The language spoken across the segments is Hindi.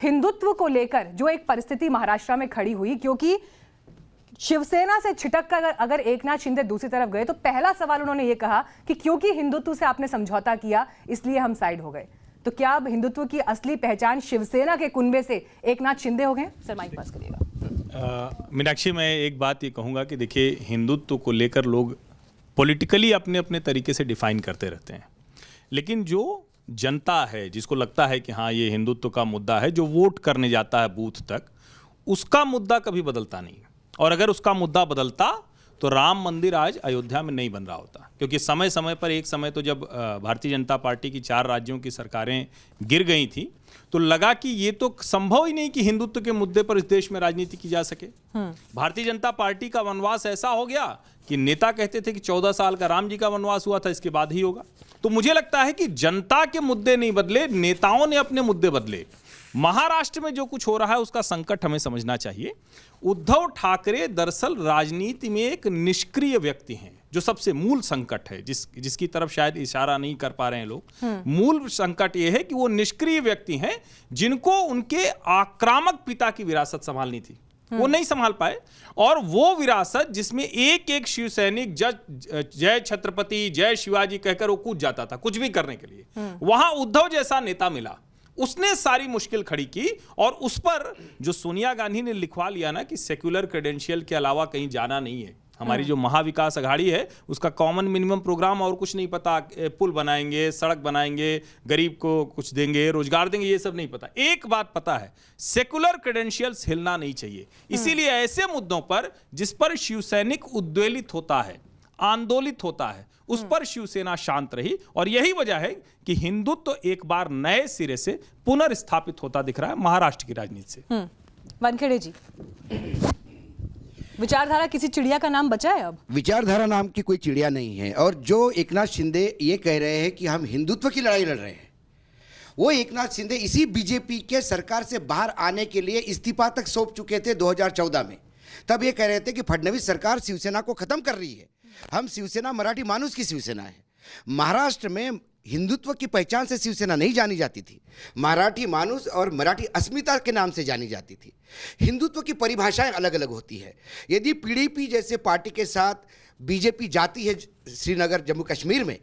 हिंदुत्व को लेकर जो एक परिस्थिति महाराष्ट्र में खड़ी हुई, क्योंकि शिवसेना से छिटक कर अगर एकनाथ शिंदे दूसरी तरफ गए तो पहला सवाल उन्होंने ये कहा कि क्योंकि हिंदुत्व से आपने समझौता किया इसलिए हम साइड हो गए। तो क्या अब हिंदुत्व की असली पहचान शिवसेना के कुनबे से एकनाथ शिंदे हो गए? सर माइक पास करिएगा। मीनाक्षी, मैं एक बात ये कहूँगा कि देखिए, हिंदुत्व को लेकर लोग पॉलिटिकली अपने अपने तरीके से डिफाइन करते रहते हैं, लेकिन जो जनता है जिसको लगता है कि हाँ ये हिंदुत्व का मुद्दा है, जो वोट करने जाता है बूथ तक, उसका मुद्दा कभी बदलता नहीं। और अगर उसका मुद्दा बदलता तो राम मंदिर आज अयोध्या में नहीं बन रहा होता, क्योंकि समय समय पर एक समय तो जब भारतीय जनता पार्टी की 4 राज्यों की सरकारें गिर गई थी तो लगा कि ये तो संभव ही नहीं कि हिंदुत्व के मुद्दे पर इस देश में राजनीति की जा सके। भारतीय जनता पार्टी का वनवास ऐसा हो गया कि नेता कहते थे कि 14 साल का राम जी का वनवास हुआ था, इसके बाद ही होगा। तो मुझे लगता है कि जनता के मुद्दे नहीं बदले, नेताओं ने अपने मुद्दे बदले। महाराष्ट्र में जो कुछ हो रहा है उसका संकट हमें समझना चाहिए। उद्धव ठाकरे दरअसल राजनीति में एक निष्क्रिय व्यक्ति हैं, जो सबसे मूल संकट है, जिसकी तरफ शायद इशारा नहीं कर पा रहे हैं लोग। मूल संकट यह है कि वो निष्क्रिय व्यक्ति हैं जिनको उनके आक्रामक पिता की विरासत संभालनी थी, वो नहीं संभाल पाए। और वो विरासत जिसमें एक एक शिव सैनिक जय छत्रपति जय शिवाजी कहकर वो कूद जाता था कुछ भी करने के लिए, वहां उद्धव जैसा नेता मिला, उसने सारी मुश्किल खड़ी की। और उस पर जो सोनिया गांधी ने लिखवा लिया ना कि सेक्युलर क्रेडेंशियल के अलावा कहीं जाना नहीं है, हमारी जो महाविकास अघाड़ी है उसका कॉमन मिनिमम प्रोग्राम और कुछ नहीं पता, पुल बनाएंगे, सड़क बनाएंगे, गरीब को कुछ देंगे, रोजगार देंगे, ये सब नहीं पता। एक बात पता है, सेक्युलर क्रेडेंशियल्स हिलना नहीं चाहिए। इसीलिए ऐसे मुद्दों पर जिस पर शिवसैनिक उद्वेलित होता है, आंदोलित होता है, उस पर शिवसेना शांत रही। और यही वजह है कि हिंदुत्व तो एक बार नए सिरे से पुनर्स्थापित होता दिख रहा है महाराष्ट्र की राजनीति से। वानखेड़े जी, विचारधारा किसी चिड़िया का नाम बचा है? अब विचारधारा नाम की कोई चिड़िया नहीं है। और जो एकनाथ शिंदे ये कह रहे हैं कि हम हिंदुत्व की लड़ाई लड़ रहे हैं, वो एकनाथ शिंदे इसी बीजेपी के सरकार से बाहर आने के लिए इस्तीफा तक सौंप चुके थे 2014 में। तब ये कह रहे थे कि फडणवीस सरकार शिवसेना को खत्म कर रही है, हम शिवसेना मराठी मानुस की शिवसेना है। महाराष्ट्र में हिंदुत्व की पहचान से शिवसेना नहीं जानी जाती थी, मराठी मानुस और मराठी अस्मिता के नाम से जानी जाती थी। हिंदुत्व की परिभाषाएं अलग अलग होती है। यदि पीडीपी जैसे पार्टी के साथ बीजेपी जाती है श्रीनगर जम्मू कश्मीर में,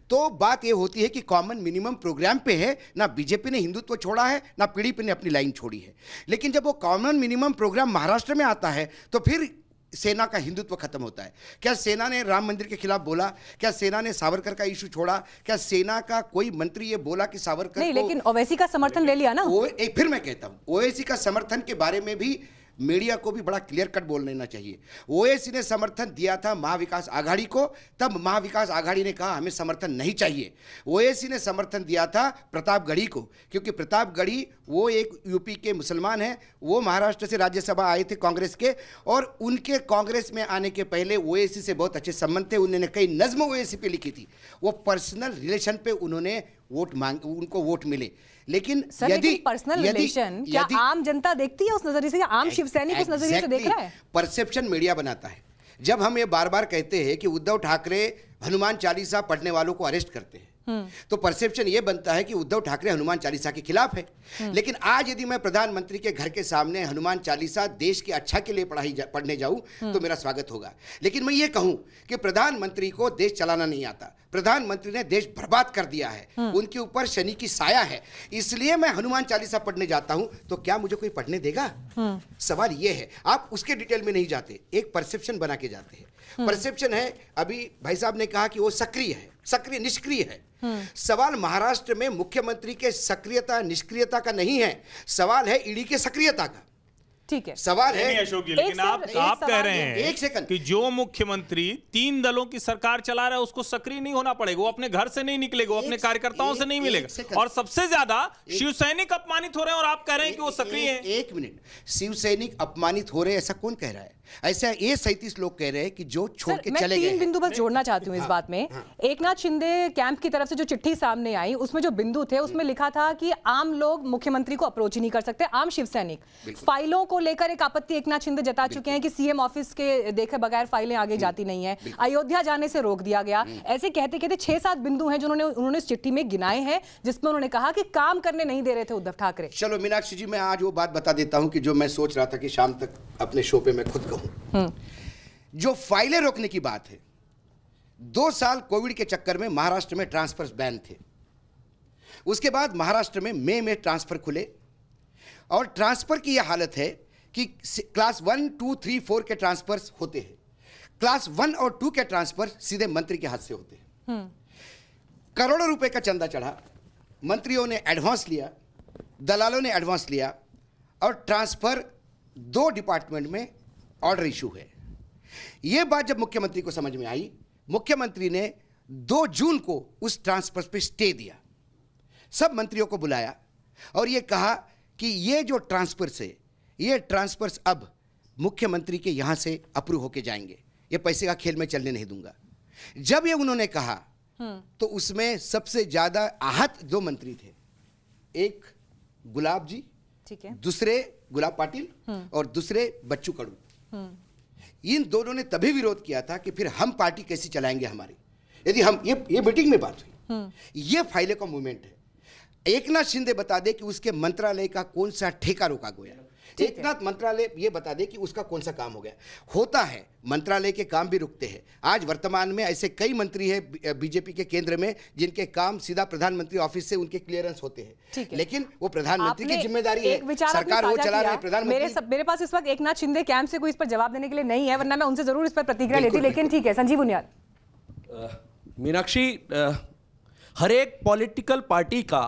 तो बात यह होती है कि कॉमन मिनिमम प्रोग्राम पे है, ना बीजेपी ने हिंदुत्व छोड़ा है ना पीडीपी ने अपनी लाइन छोड़ी है। लेकिन जब वो कॉमन मिनिमम प्रोग्राम महाराष्ट्र में आता है तो फिर सेना का हिंदुत्व खत्म होता है। क्या सेना ने राम मंदिर के खिलाफ बोला? क्या सेना ने सावरकर का इशू छोड़ा? क्या सेना का कोई मंत्री ये बोला कि सावरकर नहीं, लेकिन ओवैसी का समर्थन ले लिया ना। फिर मैं कहता हूं ओवैसी का समर्थन के बारे में भी मीडिया को भी बड़ा क्लियर कट बोल लेना चाहिए। ओवैसी ने समर्थन दिया था महाविकास आघाड़ी को, तब महाविकास आघाड़ी ने कहा हमें समर्थन नहीं चाहिए। ओवैसी ने समर्थन दिया था प्रतापगढ़ी को, क्योंकि प्रतापगढ़ी वो एक यूपी के मुसलमान हैं, वो महाराष्ट्र से राज्यसभा आए थे कांग्रेस के, और उनके कांग्रेस में आने के पहले ओवैसी से बहुत अच्छे संबंध थे। उन्होंने कई नज्म ओवैसी पे लिखी थी, वो पर्सनल रिलेशन पे उन्होंने वोट मांग, उनको वोट मिले। लेकिन यदि पर्सनल रिलेशन क्या आम जनता देखती है उस नजरिए से, या आम शिवसैनिक उस नजरिए से देख रहा है? परसेप्शन मीडिया बनाता है। जब हम ये बार बार कहते हैं कि उद्धव ठाकरे हनुमान चालीसा पढ़ने वालों को अरेस्ट करते हैं, तो परसेप्शन ये बनता है कि उद्धव ठाकरे हनुमान चालीसा के खिलाफ है। लेकिन आज यदि मैं प्रधानमंत्री के घर के सामने हनुमान चालीसा देश के अच्छा के लिए पढ़ने जाऊं तो मेरा स्वागत होगा। लेकिन मैं ये कहूं कि प्रधानमंत्री को देश चलाना नहीं आता, प्रधानमंत्री ने देश बर्बाद कर दिया है, उनके ऊपर शनि की साया है, इसलिए मैं हनुमान चालीसा पढ़ने जाता हूं, तो क्या मुझे कोई पढ़ने देगा? सवाल ये है। आप उसके डिटेल में नहीं जाते, एक परसेप्शन बना के जाते हैं। परसेप्शन है, अभी भाई साहब ने कहा कि वो सक्रिय है, सक्रिय निष्क्रिय है। सवाल महाराष्ट्र में मुख्यमंत्री के सक्रियता निष्क्रियता का नहीं है, सवाल है ईडी के सक्रियता का। ठीक है, सवाल है अशोक जी, लेकिन आप कह रहे हैं एक सेकंड कि जो मुख्यमंत्री 3 दलों की सरकार चला रहा है उसको सक्रिय नहीं होना पड़ेगा, वो अपने घर से नहीं निकलेगा, वो अपने कार्यकर्ताओं से नहीं मिलेगा, और सबसे ज्यादा शिवसैनिक अपमानित हो रहे हैं और आप कह रहे हैं कि वो सक्रिय हैं। एक मिनट, शिवसैनिक अपमानित हो रहे हैं ऐसा कौन कह रहा है? ऐसा ये 37 लोग कह रहे हैं कि जो छोड़ के चले गए। मैं 3 बिंदु बस जोड़ना चाहती हूँ इस बात में। एकनाथ शिंदे कैंप की तरफ से जो चिट्ठी सामने आई उसमें जो बिंदु थे उसमें लिखा था कि आम लोग मुख्यमंत्री को अप्रोच ही नहीं कर सकते, आम शिवसैनिक फाइलों को लेकर एक आपत्ति एकनाथ शिंदे जता चुके हैं कि सीएम ऑफिस के देखे बगैर फाइलें आगे जाती नहीं है, अयोध्या जाने से रोक दिया गया। ऐसे कहते कहते 6-7 बिंदु हैं जो उन्होंने इस चिट्ठी में गिनाए हैं, जिसमें उन्होंने कहा कि काम करने नहीं दे रहे थे उद्धव ठाकरे। चलो मीनाक्षी जी, मैं आज वो बात बता देता हूं कि जो मैं सोच रहा था कि शाम तक अपने शो पे मैं खुद कहूं। जो फाइलें रोकने की बात है, 2 साल कोविड के चक्कर में महाराष्ट्र में ट्रांसफर्स बैन थे। उसके बाद महाराष्ट्र में मई में ट्रांसफर खुले और ट्रांसफर की यह हालत है कि क्लास 1, 2, 3, 4 के ट्रांसफर्स होते हैं, क्लास 1 और 2 के ट्रांसफर सीधे मंत्री के हाथ से होते हैं। करोड़ों रुपए का चंदा चढ़ा, मंत्रियों ने एडवांस लिया, दलालों ने एडवांस लिया और ट्रांसफर 2 डिपार्टमेंट में ऑर्डर इशू है। यह बात जब मुख्यमंत्री को समझ में आई, मुख्यमंत्री ने 2 जून को उस ट्रांसफर पे स्टे दिया, सब मंत्रियों को बुलाया और यह कहा कि ये जो ट्रांसफर्स है, ये ट्रांसफर्स अब मुख्यमंत्री के यहां से अप्रूव होके जाएंगे, ये पैसे का खेल में चलने नहीं दूंगा। जब ये उन्होंने कहा तो उसमें सबसे ज्यादा आहत 2 मंत्री थे, एक गुलाब जी, ठीक है, दूसरे गुलाब पाटिल और दूसरे बच्चू कडू। इन दोनों ने तभी विरोध किया था कि फिर हम पार्टी कैसी चलाएंगे हमारी, यदि हम ये मीटिंग में बात हुई। ये फाइलें का मूवमेंट है। एकनाथ शिंदे बता दे कि उसके मंत्रालय का कौन सा ठेका रोका गया, एकनाथ मंत्रालय ये बता दे कि उसका कौन सा काम हो गया। होता है, मंत्रालय के काम भी रुकते हैं। आज वर्तमान में ऐसे कई मंत्री हैं बीजेपी के केंद्र में जिनके काम सीधा प्रधानमंत्री ऑफिस से उनके क्लियरेंस होते हैं, लेकिन वो प्रधानमंत्री की जिम्मेदारी है, सरकार वो चला रहे प्रधानमंत्री। मेरे पास इस वक्त एकनाथ शिंदे कैंप से कोई इस पर जवाब देने के लिए नहीं है, वरना मैं उनसे जरूर इस पर प्रतिक्रिया लेती, लेकिन ठीक है। संजीव उनियाल। मीनाक्षी, हर एक पॉलिटिकल पार्टी का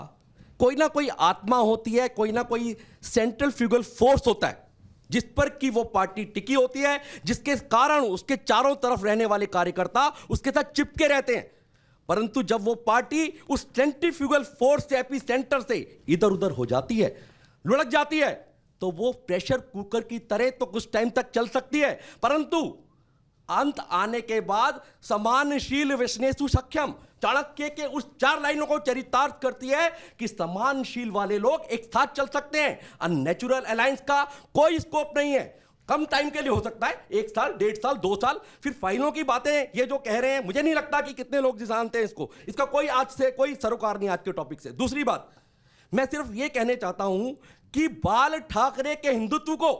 कोई ना कोई आत्मा होती है, कोई ना कोई सेंट्रल फ्यूगल फोर्स होता है जिस पर कि वो पार्टी टिकी होती है, जिसके कारण उसके चारों तरफ रहने वाले कार्यकर्ता उसके साथ चिपके रहते हैं। परंतु जब वो पार्टी उस सेंट्रीफ्यूगल फोर्स से, एपी सेंटर से इधर उधर हो जाती है, लुढ़क जाती है, तो वो प्रेशर कुकर की तरह तो कुछ टाइम तक चल सकती है, परंतु अंत आने के बाद समानशील विश्नेषु सक्षम, चाणक्य के उस 4 लाइनों को चरितार्थ करती है कि समानशील वाले लोग एक साथ चल सकते हैं। अननेचुरल अलायंस का कोई स्कोप नहीं है। कम टाइम के लिए हो सकता है, 1 साल, 1.5 साल, 2 साल। फिर फाइलों की बातें ये जो कह रहे हैं, मुझे नहीं लगता कि कितने लोग जानते हैं इसको, इसका कोई आज से कोई सरोकार नहीं आज के टॉपिक से। दूसरी बात, मैं सिर्फ ये कहने चाहता हूं कि बाल ठाकरे के हिंदुत्व को,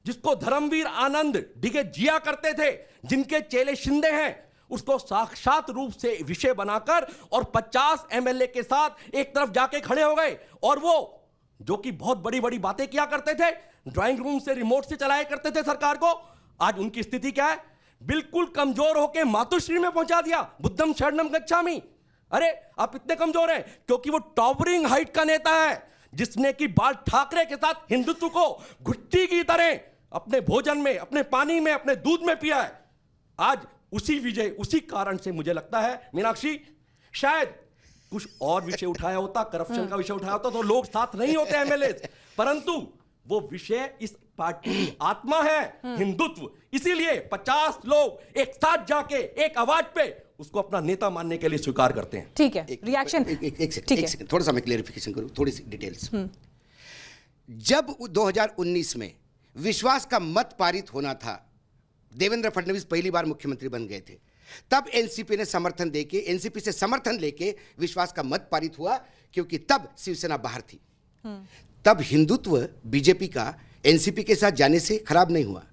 जिसको धर्मवीर आनंद डिगे जिया करते थे, जिनके चेले शिंदे हैं, उसको साक्षात रूप से विषय बनाकर और 50 एमएलए के साथ एक तरफ जाके खड़े हो गए। और वो जो कि बहुत बड़ी बड़ी बातें किया करते थे, ड्राइंग रूम से रिमोट से चलाया करते थे सरकार को, आज उनकी स्थिति क्या है? बिल्कुल कमजोर होकर मातुश्री में पहुंचा दिया। बुद्धम शरणम गच्छामि। अरे आप इतने कमजोर हैं क्योंकि वो टॉवरिंग हाइट का नेता है, जिसने कि बाल ठाकरे के साथ हिंदुत्व को घुट्टी की तरह अपने भोजन में, अपने पानी में, अपने दूध में पिया है। आज उसी विजय, उसी कारण से मुझे लगता है मीनाक्षी, शायद कुछ और विषय उठाया होता, करप्शन का विषय उठाया होता, तो लोग साथ नहीं होते एमएलए, परंतु वो विषय इस पार्टी की आत्मा है, हिंदुत्व। इसीलिए 50 लोग एक साथ जाके एक आवाज पे उसको अपना नेता मानने के लिए स्वीकार करते हैं। ठीक है, रिएक्शन। एक सेकंड, थोड़ा सा मैं क्लेरिफिकेशन करूं, थोड़ी सी डिटेल्स। जब 2019 में विश्वास का मत पारित होना था, देवेंद्र फडणवीस पहली बार मुख्यमंत्री बन गए थे, तब एनसीपी ने समर्थन देके, एनसीपी से समर्थन लेके विश्वास का मत पारित हुआ, क्योंकि तब शिवसेना बाहर थी। तब हिंदुत्व बीजेपी का एनसीपी के साथ जाने से खराब नहीं हुआ।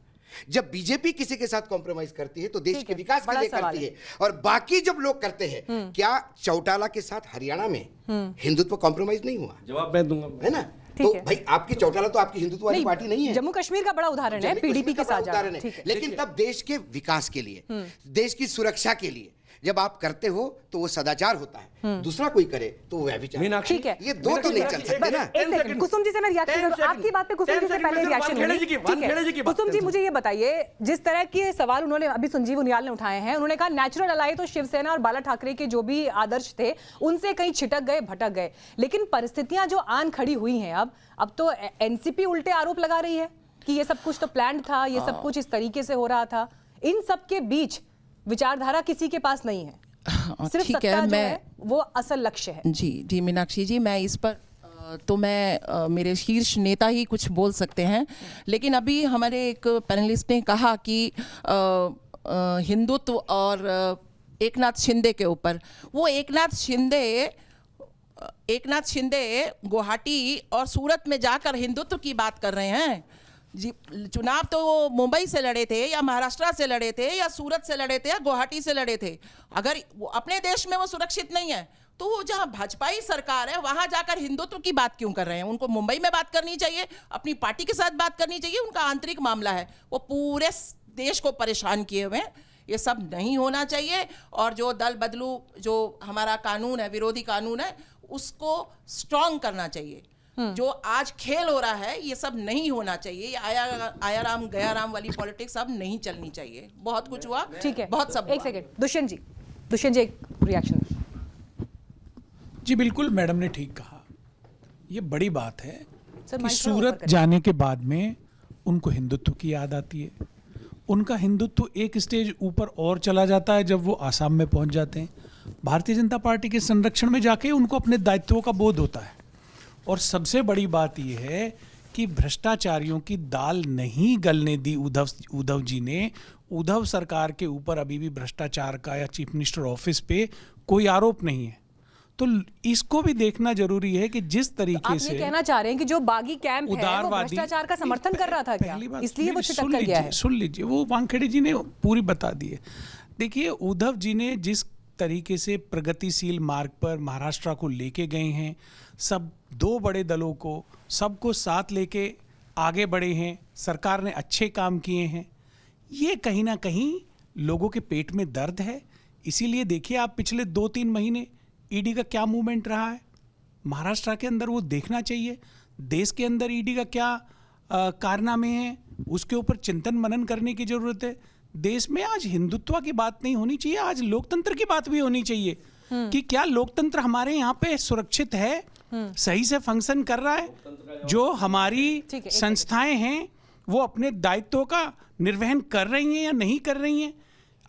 जब बीजेपी किसी के साथ कॉम्प्रोमाइज करती है तो देश के विकास के लिए करती है, और बाकी जब लोग करते हैं, क्या चौटाला के साथ हरियाणा में हिंदुत्व कॉम्प्रोमाइज नहीं हुआ? जवाब मैं दूंगा, है ना? तो भाई आपकी चौटाला तो आपकी हिंदुत्व वाली पार्टी नहीं है। जम्मू कश्मीर का बड़ा उदाहरण है, पीडीपी के साथ उदाहरण है, लेकिन तब देश के विकास के लिए, देश की सुरक्षा के लिए जब आप करते हो तो वो सदाचार होता है, दूसरा कोई करे तो वो व्यभिचार। ठीक है, ये दो तो नहीं चल सकते ना। एक सेकंड, कुसुम जी से मैं रिएक्शन करूं, आपकी बात पे कुसुम जी से पहले रिएक्शन होगी। ठीक है, कुसुम जी मुझे ये बताइए, जिस तरह के सवाल उन्होंने अभी संजीव उनियाल ने उठाए हैं, उन्होंने कहा नेचुरल अलाई तो शिवसेना और बाला ठाकरे के जो भी आदर्श थे उनसे कहीं छिटक गए, भटक गए, लेकिन परिस्थितियां जो आन खड़ी हुई हैं, अब तो एनसीपी उल्टे आरोप लगा रही है कि ये सब कुछ तो प्लान्ड था, ये सब कुछ इस तरीके से हो रहा था। इन सब के बीच विचारधारा किसी के पास नहीं है, सिर्फ सत्ता जो है वो असल लक्ष्य है। जी मीनाक्षी जी, मैं इस पर तो मैं मेरे शीर्ष नेता ही कुछ बोल सकते हैं, लेकिन अभी हमारे एक पैनलिस्ट ने कहा कि हिंदुत्व और एकनाथ शिंदे के ऊपर, वो एकनाथ शिंदे गुवाहाटी और सूरत में जाकर हिंदुत्व की बात कर रहे हैं। जी, चुनाव तो वो मुंबई से लड़े थे या महाराष्ट्र से लड़े थे या सूरत से लड़े थे या गुवाहाटी से लड़े थे। अगर वो अपने देश में वो सुरक्षित नहीं है तो वो जहां भाजपाई सरकार है वहां जाकर हिंदुत्व की बात क्यों कर रहे हैं? उनको मुंबई में बात करनी चाहिए, अपनी पार्टी के साथ बात करनी चाहिए। उनका आंतरिक मामला है, वो पूरे देश को परेशान किए हुए हैं। ये सब नहीं होना चाहिए। और जो दल बदलू जो हमारा कानून है, विरोधी कानून है, उसको स्ट्रांग करना चाहिए। जो आज खेल हो रहा है ये सब नहीं होना चाहिए। ये आया राम गया राम वाली पॉलिटिक्स अब नहीं चलनी चाहिए। बहुत कुछ हुआ, ठीक है, बहुत सब एक सेकंड, दुष्यंत जी एक रिएक्शन। जी बिल्कुल, मैडम ने ठीक कहा। ये बड़ी बात है सर, कि माइक थोड़ा सूरत ऊपर करें। जाने के बाद में उनको हिंदुत्व की याद आती है। उनका हिंदुत्व एक स्टेज ऊपर और चला जाता है जब वो आसाम में पहुंच जाते हैं। भारतीय जनता पार्टी के संरक्षण में जाके उनको अपने दायित्वों का बोध होता है। और सबसे बड़ी बात यह है कि भ्रष्टाचारियों की दाल नहीं गलने दी उद्धव जी ने। उद्धव सरकार के ऊपर अभी भी भ्रष्टाचार का या चीफ मिनिस्टर ऑफिस पे कोई आरोप नहीं है। तो इसको भी देखना जरूरी है कि जिस तरीके आप से ये कहना चाह रहे हैं कि जो बागी कैंप है वो उदारवादी भ्रष्टाचार का समर्थन कर रहा था क्या? पहली बात इसलिए वो मेरी छिटक कर गया है। सुन लीजिए, वो वानखेड़े जी ने पूरी बता दी है। देखिए, उद्धव जी ने जिस तरीके से प्रगतिशील मार्ग पर महाराष्ट्र को लेके गए हैं, सब दो बड़े दलों को सबको साथ लेके आगे बढ़े हैं, सरकार ने अच्छे काम किए हैं। ये कहीं ना कहीं लोगों के पेट में दर्द है। इसीलिए देखिए आप पिछले 2-3 महीने ईडी का क्या मूवमेंट रहा है महाराष्ट्र के अंदर, वो देखना चाहिए। देश के अंदर ईडी का क्या कारनामे हैं, उसके ऊपर चिंतन मनन करने की जरूरत है। देश में आज हिंदुत्व की बात नहीं होनी चाहिए, आज लोकतंत्र की बात भी होनी चाहिए कि क्या लोकतंत्र हमारे यहाँ पे सुरक्षित है, सही से फंक्शन कर रहा है। जो हमारी संस्थाएं हैं वो अपने दायित्वों का निर्वहन कर रही हैं या नहीं कर रही हैं।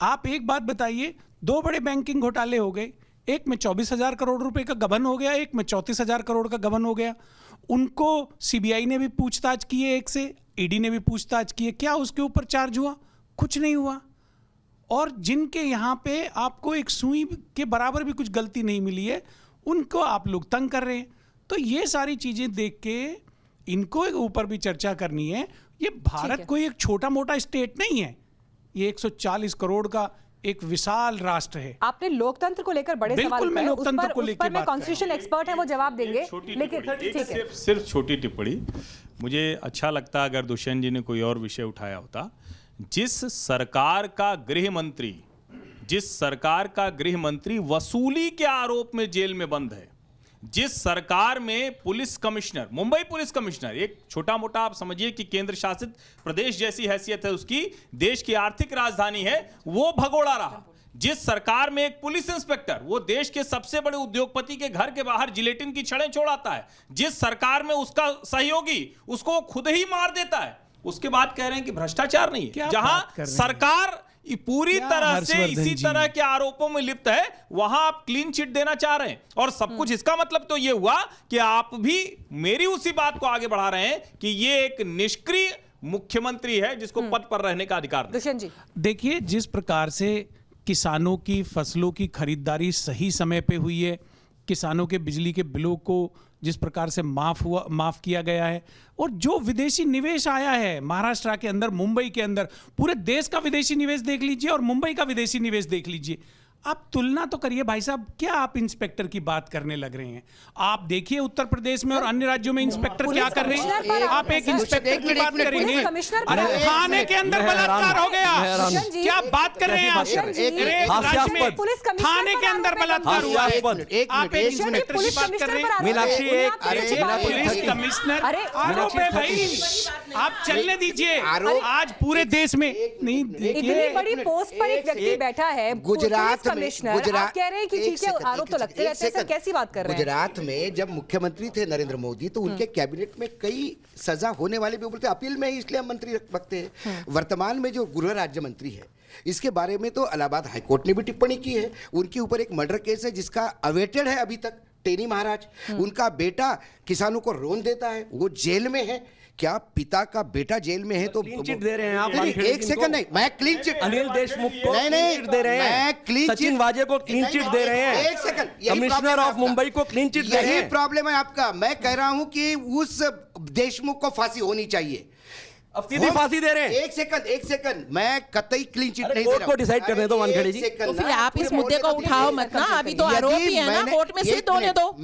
आप एक बात बताइए, 2 बड़े बैंकिंग घोटाले हो गए, एक में 24,000 करोड़ रुपए का गबन हो गया, एक में 34,000 करोड़ का गबन हो गया। उनको सीबीआई ने भी पूछताछ की है, एक से ईडी ने भी पूछताछ की है। क्या उसके ऊपर चार्ज हुआ? कुछ नहीं हुआ। और जिनके यहाँ पे आपको एक सुई के बराबर भी कुछ गलती नहीं मिली है, उनको आप लोग तंग कर रहे हैं। तो ये सारी चीजें देख के इनको ऊपर भी चर्चा करनी है। ये भारत कोई एक छोटा मोटा स्टेट नहीं है, ये 140 करोड़ का एक विशाल राष्ट्र है। आपने लोकतंत्र को लेकर बड़े सवाल बिल्कुल, मैं उठाए, लोकतंत्र को लेकर बात कर कॉन्स्टिट्यूशन एक्सपर्ट है, वो जवाब देंगे। लेकिन ठीक है, सिर्फ छोटी टिप्पणी, मुझे अच्छा लगता अगर दुष्यंत जी ने कोई और विषय उठाया होता। जिस सरकार का गृह मंत्री वसूली के आरोप में जेल में बंद है, जिस सरकार में police commissioner, Mumbai police commissioner, एक छोटा मोटा आप समझिए कि केंद्र शासित प्रदेश जैसी हैसियत है उसकी, देश की आर्थिक राजधानी है, वो भगोड़ा रहा। जिस सरकार में एक पुलिस इंस्पेक्टर, वो देश के सबसे बड़े उद्योगपति के घर के बाहर जिलेटिन की छड़ें छोड़ाता है, जिस सरकार में उसका सहयोगी उसको खुद ही मार देता है, उसके बाद कह रहे हैं कि भ्रष्टाचार नहीं है। जहां सरकार पूरी तरह से इसी तरह के आरोपों में लिप्त है, वहां आप क्लीन चिट देना चाह रहे हैं। और सब कुछ इसका मतलब तो यह हुआ कि आप भी मेरी उसी बात को आगे बढ़ा रहे हैं कि ये एक निष्क्रिय मुख्यमंत्री है जिसको पद पर रहने का अधिकार नहीं। दुष्यंत जी, देखिए, जिस प्रकार से किसानों की फसलों की खरीदारी सही समय पे हुई है, किसानों के बिजली के बिलों को जिस प्रकार से माफ किया गया है, और जो विदेशी निवेश आया है महाराष्ट्र के अंदर, मुंबई के अंदर, पूरे देश का विदेशी निवेश देख लीजिए और मुंबई का विदेशी निवेश देख लीजिए। आप तुलना तो करिए भाई साहब, क्या आप इंस्पेक्टर की बात करने लग रहे हैं? आप देखिए उत्तर प्रदेश में और अन्य राज्यों में इंस्पेक्टर क्या कर रहे हैं। आप एक इंस्पेक्टर की बात करेंगे, अरे थाने के अंदर बलात्कार हो गया, क्या बात कर रहे हैं आप? राज्य में थाने के अंदर बलात्कार हुआ है, आप एक इंस्पेक्टर की बात कर रहे हैं। मीनाक्षी, पुलिस कमिश्नर आरोप है भाई, आप चलने दीजिए। आज पूरे देश में नहीं, इतनी बड़ी पोस्ट पर एक व्यक्ति बैठा है, गुजरात कमिश्नर, आप कह रहे हैं कि ठीक है आरोप तो लगते रहते हैं। सर, कैसी बात कर रहे हैं? गुजरात में जब मुख्यमंत्री थे नरेंद्र मोदी, तो उनके कैबिनेट में कई सजा होने वाले भी बोलते, अपील में ही इसलिए हम मंत्री रखते हैं। वर्तमान में जो गृह राज्य मंत्री है, इसके बारे में तो इलाहाबाद हाईकोर्ट ने भी टिप्पणी की है। उनके ऊपर एक मर्डर केस है जिसका अवेटेड है अभी तक, टेनी महाराज, उनका बेटा किसानों को लोन देता है, वो जेल में है। क्या पिता का बेटा जेल में है तो क्लीन चिट दे रहे हैं आप? नहीं, वानखेड़े एक जी सेकंड को? नहीं, मैं क्लीन चिट अनिल देशमुख को नहीं, क्लीन चिट दे रहे हैं, मैं क्लीन सचिन चिट- वाजे को क्लीन नहीं, चिट नहीं, दे रहे हैं, एक सेकंड, यही कमिश्नर प्रॉब्लम है ऑफ आपका। मुंबई को क्लीन चिट दे रहे यही हैं। प्रॉब्लम है आपका। मैं कह रहा हूं कि उस देशमुख को फांसी होनी चाहिए। अब सीधी फांसी दे रहे हैं। एक सेकंड, मैं कतई क्लीन चिट अरे नहीं दे कोर्ट रहा को हूं। डिसाइड करने दो, अरे वानखेड़े एक जी। सेकंड तो फिर ना, आप इस पूरे मुद्दे को बोलने तो उठाओ दीजिए। मत ना, अभी तो यदि आरोपी है ना, मैंने- कोर्ट में एक सिद्ध होने मिनट, दो।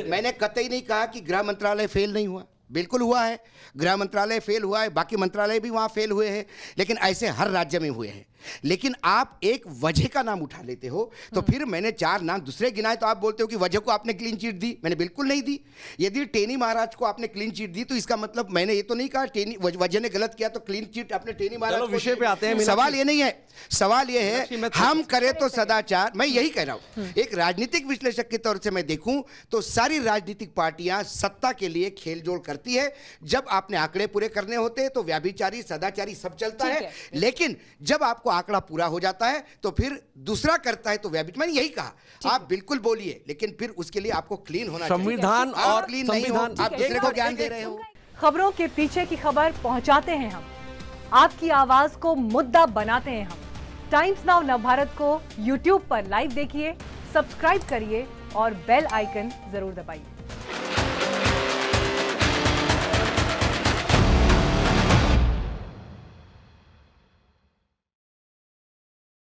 मैंने कतई नहीं कहा कि गृह मंत्रालय फेल नहीं हुआ, बिल्कुल हुआ है। गृह मंत्रालय फेल हुआ है, बाकी मंत्रालय भी वहां फेल हुए हैं, लेकिन ऐसे हर राज्य में हुए हैं। लेकिन आप एक वजह का नाम उठा लेते हो, तो फिर मैंने 4 नाम दूसरे गिनाए तो आप बोलते हो कि वजह को आपने क्लीन चिट दी। मैंने बिल्कुल नहीं दी। यदि टेनी महाराज को आपने क्लीन चिट दी तो इसका मतलब मैंने ये तो नहीं कहा टेनी वजह ने गलत किया तो क्लीन चिट आपने टेनी महाराज चलो को विषय दी। पे आते हैं, मीनाक्षी। सवाल ये नहीं है, सवाल ये मीनाक्षी, है मैं हम करें तो सदाचार। मैं यही कह रहा हूं, एक राजनीतिक विश्लेषक के तौर से मैं देखूं तो सारी राजनीतिक पार्टियां सत्ता के लिए खेलजोल करती है। जब आपने आंकड़े पूरे करने होते हैं तो व्याभिचारी सदाचारी सब चलता ठीक है, लेकिन जब आपको आंकड़ा पूरा हो जाता है तो फिर दूसरा करता है तो व्याभिचारी। मैंने यही कहा, आप बिल्कुल बोलिए, लेकिन फिर उसके लिए आपको क्लीन होना चाहिए। संविधान आप और क्लीन नहीं हो, संविधान- आप दूसरे को ज्ञान दे रहे हो। खबरों के पीछे की खबर पहुंचाते हैं हम, आपकी आवाज को मुद्दा बनाते हैं हम। टाइम्स नाउ नवभारत को YouTube पर लाइव देखिए, सब्सक्राइब करिए और बेल आइकन जरूर दबाइए।